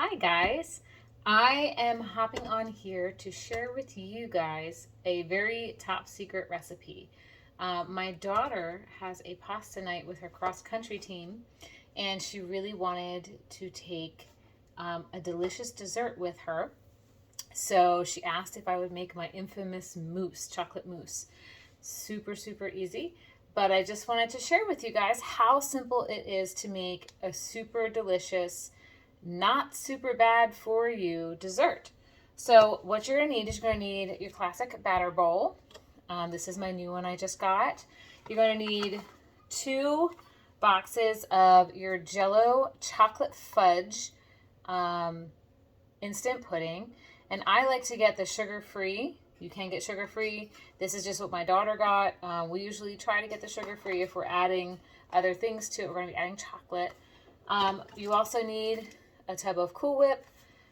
Hi guys, I am hopping on here to share with you guys a very top secret recipe. My daughter has a pasta night with her cross country team, and she really wanted to take a delicious dessert with her. So she asked if I would make my infamous mousse, chocolate mousse. Super, super easy. But I just wanted to share with you guys how simple it is to make a super delicious, not super bad for you dessert. So what you're going to need is you're going to need your classic batter bowl. This is my new one I just got. You're going to need 2 boxes of your Jello chocolate fudge instant pudding. And I like to get the sugar-free. You can get sugar-free. This is just what my daughter got. We usually try to get the sugar-free. If we're adding other things to it, we're going to be adding chocolate. You also need a tub of Cool Whip.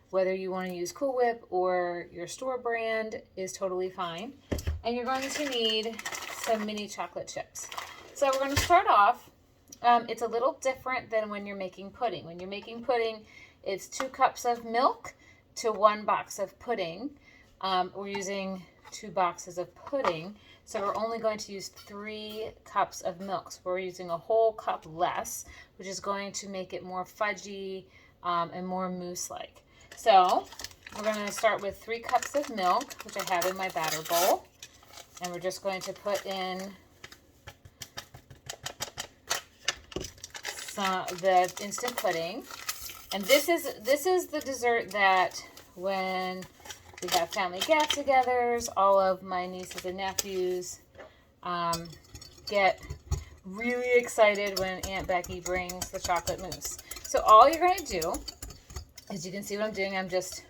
Whether you want to use Cool Whip or your store brand is totally fine. And you're going to need some mini chocolate chips. So we're going to start off. It's a little different than when you're making pudding. When you're making pudding, it's 2 cups of milk to 1 box of pudding. We're using 2 boxes of pudding, so we're only going to use 3 cups of milk. So we're using a whole cup less, which is going to make it more fudgy and more mousse-like. So we're going to start with 3 cups of milk, which I have in my batter bowl, and we're just going to put in the instant pudding. And this is the dessert that when we have family get-togethers, all of my nieces and nephews get really excited when Aunt Becky brings the chocolate mousse. So all you're going to do, as you can see what I'm doing, I'm just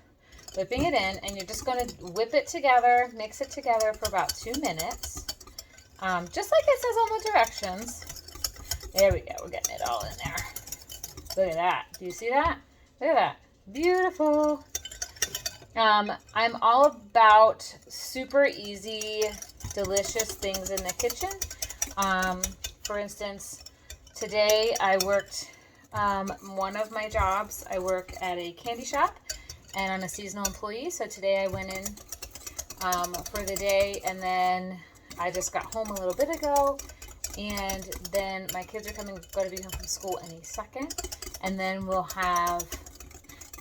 whipping it in, and you're just going to whip it together, mix it together for about 2 minutes, just like it says on the directions. There we go. We're getting it all in there. Look at that. Do you see that? Look at that. Beautiful. I'm all about super easy, delicious things in the kitchen. For instance, today I worked one of my jobs. I work at a candy shop, and I'm a seasonal employee. So today I went in for the day, and then I just got home a little bit ago. And then my kids are going to be home from school any second. And then we'll have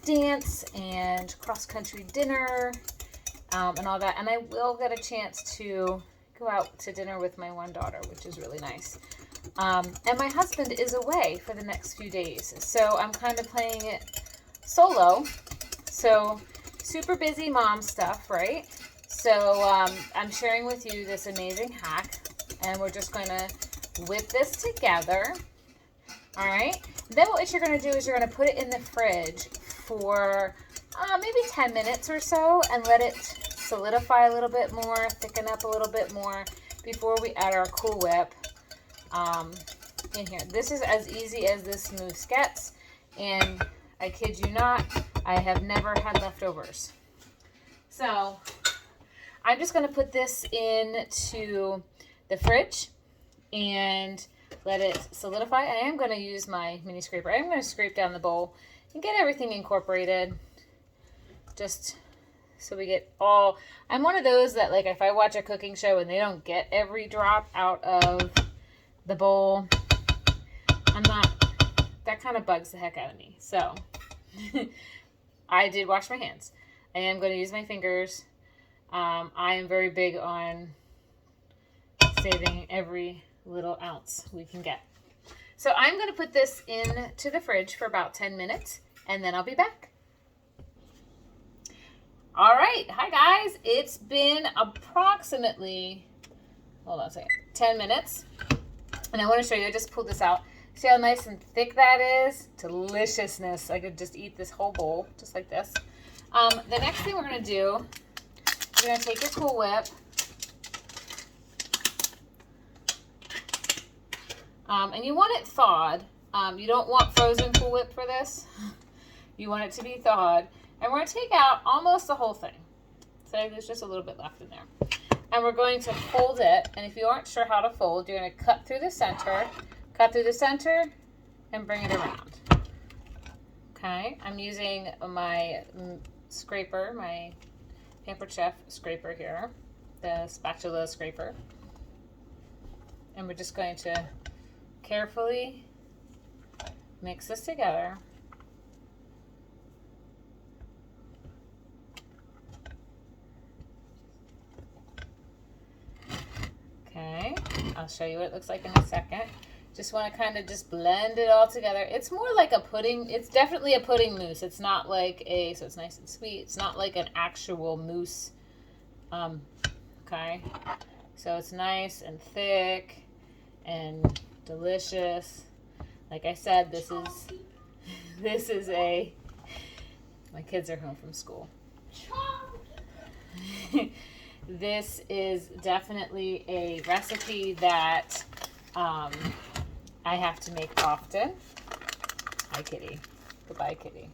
dance and cross-country dinner and all that. And I will get a chance to go out to dinner with my one daughter, which is really nice. And my husband is away for the next few days. So I'm kind of playing it solo. So super busy mom stuff, right? So I'm sharing with you this amazing hack. And we're just going to whip this together. All right. Then what you're going to do is you're going to put it in the fridge for maybe 10 minutes or so and let it solidify a little bit more, thicken up a little bit more before we add our Cool Whip in here. This is as easy as this mousse gets, and I kid you not, I have never had leftovers. So I'm just going to put this into the fridge and let it solidify. I am going to use my mini scraper. I'm going to scrape down the bowl and get everything incorporated, just so we get all. I'm one of those that, like, if I watch a cooking show and they don't get every drop out of the bowl, that kind of bugs the heck out of me. So I did wash my hands. I am going to use my fingers. I am very big on saving every little ounce we can get. So I'm going to put this into the fridge for about 10 minutes, and then I'll be back. All right. Hi, guys. It's been approximately, hold on a second, 10 minutes. And I want to show you, I just pulled this out. See how nice and thick that is? Deliciousness. I could just eat this whole bowl, just like this. The next thing we're going to do, you're going to take your Cool Whip. And you want it thawed. You don't want frozen Cool Whip for this. You want it to be thawed. And we're going to take out almost the whole thing. So there's just a little bit left in there. And we're going to fold it. And if you aren't sure how to fold, you're going to cut through the center, and bring it around. Okay, I'm using my scraper, my Pampered Chef scraper here, the spatula scraper. And we're just going to carefully mix this together. Okay, I'll show you what it looks like in a second. Just want to kind of just blend it all together. It's more like a pudding. It's definitely a pudding mousse. It's not like so it's nice and sweet. It's not like an actual mousse. Okay, so it's nice and thick and delicious. Like I said, this is my kids are home from school. This is definitely a recipe that I have to make often. Hi, kitty. Goodbye, kitty.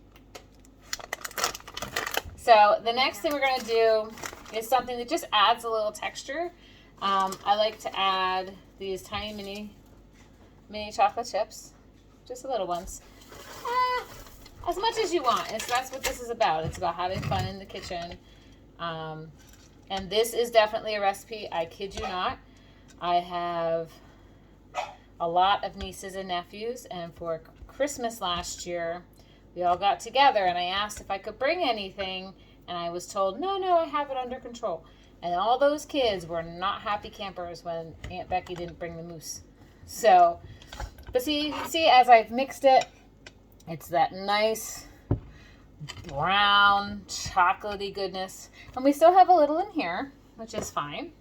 So the next thing we're going to do is something that just adds a little texture. I like to add these tiny mini chocolate chips, just the little ones. As much as you want. That's what this is about. It's about having fun in the kitchen. And this is definitely a recipe, I kid you not. I have a lot of nieces and nephews, and for Christmas last year, we all got together and I asked if I could bring anything, and I was told, no, I have it under control. And all those kids were not happy campers when Aunt Becky didn't bring the mousse. So, but see, you can see as I've mixed it, it's that nice brown chocolatey goodness, and we still have a little in here, which is fine.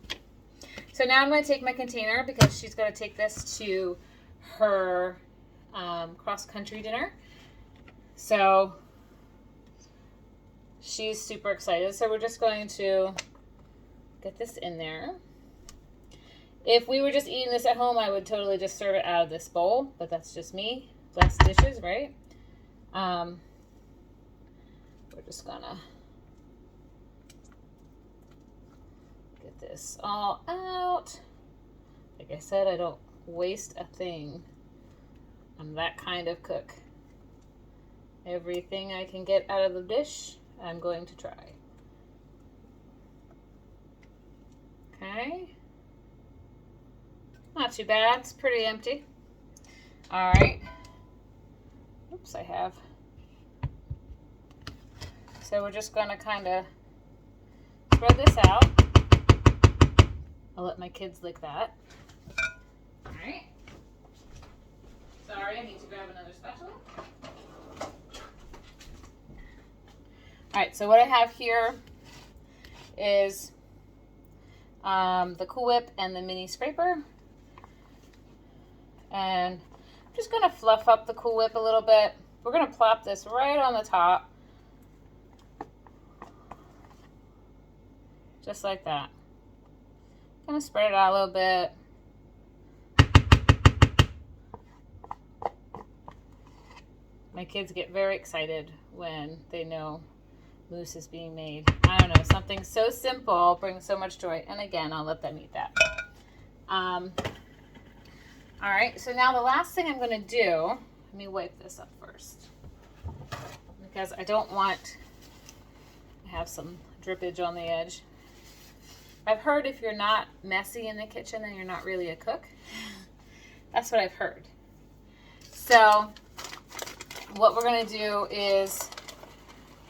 So now I'm going to take my container because she's going to take this to her cross-country dinner. So she's super excited. So we're just going to get this in there. If we were just eating this at home, I would totally just serve it out of this bowl, but that's just me. Less dishes, right? We're just gonna get this all out. Like I said, I don't waste a thing. I'm that kind of cook. Everything I can get out of the dish, I'm going to try. Okay. Not too bad. It's pretty empty. All right. Oops, I have. So we're just going to kind of spread this out. I'll let my kids lick that. All right. Sorry, I need to grab another spatula. All right, so what I have here is the Cool Whip and the mini scraper. And I'm just going to fluff up the Cool Whip a little bit. We're going to plop this right on the top. Just like that. Kind of spread it out a little bit. My kids get very excited when they know mousse is being made. I don't know, something so simple brings so much joy. And again, I'll let them eat that. All right, so now the last thing I'm going to do, let me wipe this up first, because I don't want to have some drippage on the edge. I've heard if you're not messy in the kitchen, then you're not really a cook. That's what I've heard. So what we're going to do is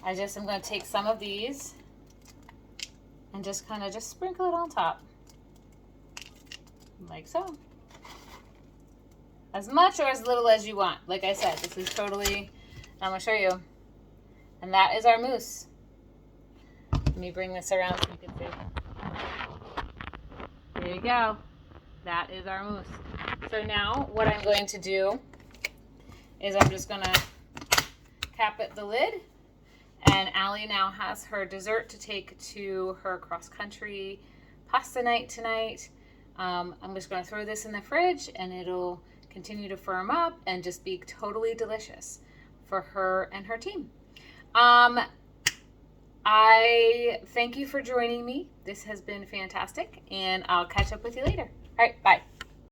I'm going to take some of these and just kind of just sprinkle it on top. Like so. As much or as little as you want. Like I said, this is totally, I'm going to show you. And that is our mousse. Let me bring this around so you can see. There you go. That is our mousse. So now what I'm going to do is I'm just going to cap it the lid. And Allie now has her dessert to take to her cross-country pasta night tonight. I'm just going to throw this in the fridge and it'll continue to firm up and just be totally delicious for her and her team. I thank you for joining me. This has been fantastic, and I'll catch up with you later. All right, bye.